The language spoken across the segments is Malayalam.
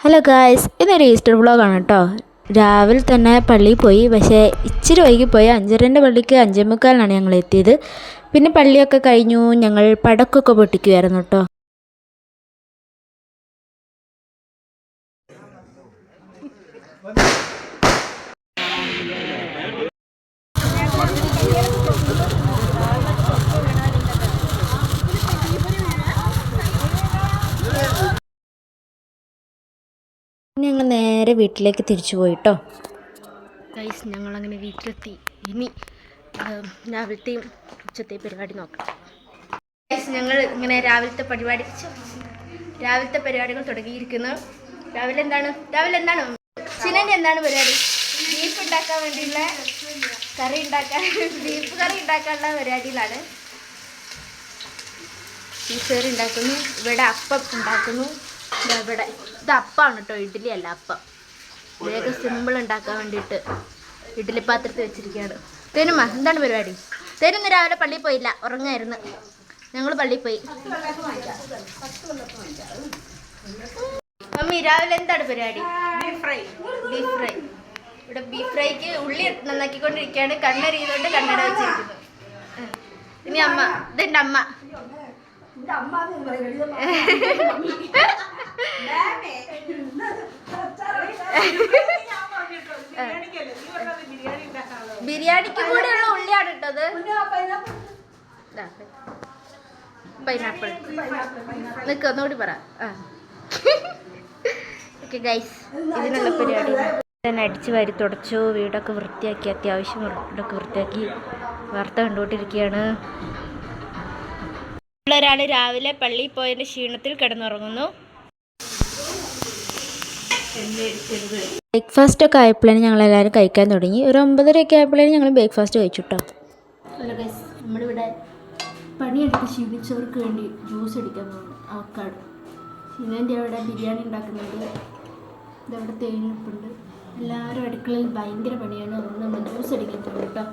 ഹലോ ഗായ്സ്, ഇതൊരു ഈസ്റ്റർ വ്ളോഗാണ് കേട്ടോ. രാവിലെ തന്നെ പള്ളിയിൽ പോയി, പക്ഷേ ഇച്ചിരി വൈകിപ്പോയി. 5:30 പള്ളിക്ക് 5:45 ഞങ്ങൾ എത്തിയത്. പിന്നെ പള്ളിയൊക്കെ കഴിഞ്ഞു, ഞങ്ങൾ പടക്കമൊക്കെ പൊട്ടിക്കുമായിരുന്നു കേട്ടോ. ഞങ്ങൾ നേരെ വീട്ടിലേക്ക് തിരിച്ചു പോയിട്ടോ. ഗൈസ്, ഞങ്ങളങ്ങനെ വീട്ടിലെത്തി. ഇനി രാവിലത്തെയും ഉച്ചത്തെയും പരിപാടി നോക്കാം. ഗൈസ്, ഞങ്ങൾ ഇങ്ങനെ രാവിലത്തെ പരിപാടികൾ തുടങ്ങിയിരിക്കുന്നു. രാവിലെ എന്താണ് ചിനൻ്റെ എന്താണ് പരിപാടി? ബീഫ് ഉണ്ടാക്കാൻ വേണ്ടിയുള്ള ബീഫ് കറി ഉണ്ടാക്കാനുള്ള പരിപാടിയിലാണ്. ബീഫ് കറി ഉണ്ടാക്കുന്നു. ഇവിടെ അപ്പം ഉണ്ടാക്കുന്നു. ഇവിടെ ഇത് അപ്പമാണ് കേട്ടോ, ഇഡ്ഡലി അല്ല, അപ്പം. വേഗം സിമ്പിൾ ഉണ്ടാക്കാൻ വേണ്ടിയിട്ട് ഇഡ്ഡലി പാത്രത്തിൽ വെച്ചിരിക്കുകയാണ്. തേനുമ്മ, എന്താണ് പരിപാടി? തേനൊന്ന് രാവിലെ പള്ളിയിൽ പോയില്ല, ഉറങ്ങായിരുന്നു. ഞങ്ങൾ പള്ളിയിൽ പോയി. മമ്മി, രാവിലെ എന്താണ് പരിപാടി? Beef fry. ഇവിടെ ബീഫ് ഫ്രൈക്ക് ഉള്ളി നന്നാക്കിക്കൊണ്ടിരിക്കുകയാണ്. കണ്ണരിയുന്നുണ്ട്, കണ്ണട വെച്ചിരിക്കുന്നു. ഇനി അമ്മ, ഇതെൻ്റെ അമ്മ. ബിരിയാണിക്ക് കൂടെയുള്ള ഉള്ളിയാണ് ഇട്ടത്. പൈനാപ്പിൾ നിൽക്കുക, ഒന്നുകൂടി പറ. ഓക്കെ ഗൈസ്, ഇതിനുള്ള പരിപാടി തന്നെ. അടിച്ചു വാരി തുടച്ചു, വീടൊക്കെ വൃത്തിയാക്കി, അത്യാവശ്യം വീടൊക്കെ വൃത്തിയാക്കി വാർത്ത കണ്ടുകൊണ്ടിരിക്കുകയാണ്. ഒരാൾ രാവിലെ പള്ളിയിൽ പോയതിൻ്റെ ക്ഷീണത്തിൽ കിടന്നുറങ്ങുന്നു. ബ്രേക്ക്ഫാസ്റ്റൊക്കെ ആയപ്പോഴാണ് ഞങ്ങളെല്ലാവരും കഴിക്കാൻ തുടങ്ങി. ഒരു 9:30 ആയപ്പോഴാണ് ഞങ്ങൾ ബ്രേക്ക്ഫാസ്റ്റ് കഴിച്ചിട്ടോ. അല്ല ഗൈസ്, നമ്മളിവിടെ പണിയെടുത്ത് ക്ഷീണിച്ചവർക്ക് വേണ്ടി ജ്യൂസ് അടിക്കാൻ പോകുന്നു. അവക്കാട് ഷിനേൻ്റെ അവിടെ ബിരിയാണി ഉണ്ടാക്കുന്നുണ്ട്. ഇതവിടെ തേനിപ്പുണ്ട്. എല്ലാവരും അടുക്കളയിൽ ഭയങ്കര പണിയാണ്. അതുകൊണ്ട് നമ്മൾ ജ്യൂസ് അടിക്കാൻ പോകുന്നു കേട്ടോ.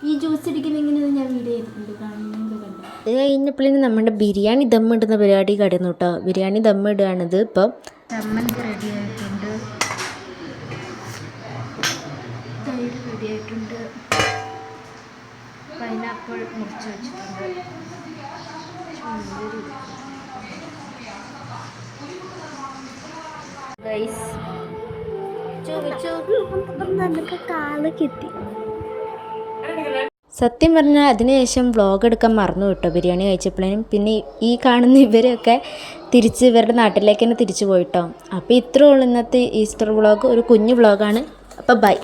ഈ ജ്യൂസ് അടിക്കുന്നെങ്ങനെ ഞാൻ വീഡിയോ ചെയ്തിട്ടുണ്ട്, കാണുന്നത് കണ്ടു. അത് കഴിഞ്ഞപ്പോഴേക്കും നമ്മുടെ ബിരിയാണി ദമ്മിടുന്ന പരിപാടി കടന്നു കേട്ടോ. ബിരിയാണി ദമ്മിടുകയാണിത്. ഇപ്പം ചമ്മന്തി റെഡി ആയിട്ടുണ്ട്, തൈര് റെഡി ആയിട്ടുണ്ട്, പൈനാപ്പിൾ മുറിച്ച് വെച്ചിട്ടുണ്ട്, ഗൈസ് കാലക്കെത്തി. സത്യം പറഞ്ഞാൽ അതിനുശേഷം വ്ളോഗ് എടുക്കാൻ മറന്നു കേട്ടോ ബിരിയാണി കഴിച്ചപ്പോഴേനും. പിന്നെ ഈ കാണുന്ന ഇവരൊക്കെ തിരിച്ച് ഇവരുടെ നാട്ടിലേക്ക് തന്നെ തിരിച്ചു പോയിട്ടോ. അപ്പോൾ ഇത്രേ ഉള്ളൂ ഇന്നത്തെ ഈസ്റ്റർ വ്ളോഗ്. ഒരു കുഞ്ഞു വ്ളോഗാണ്. അപ്പോൾ ബൈ.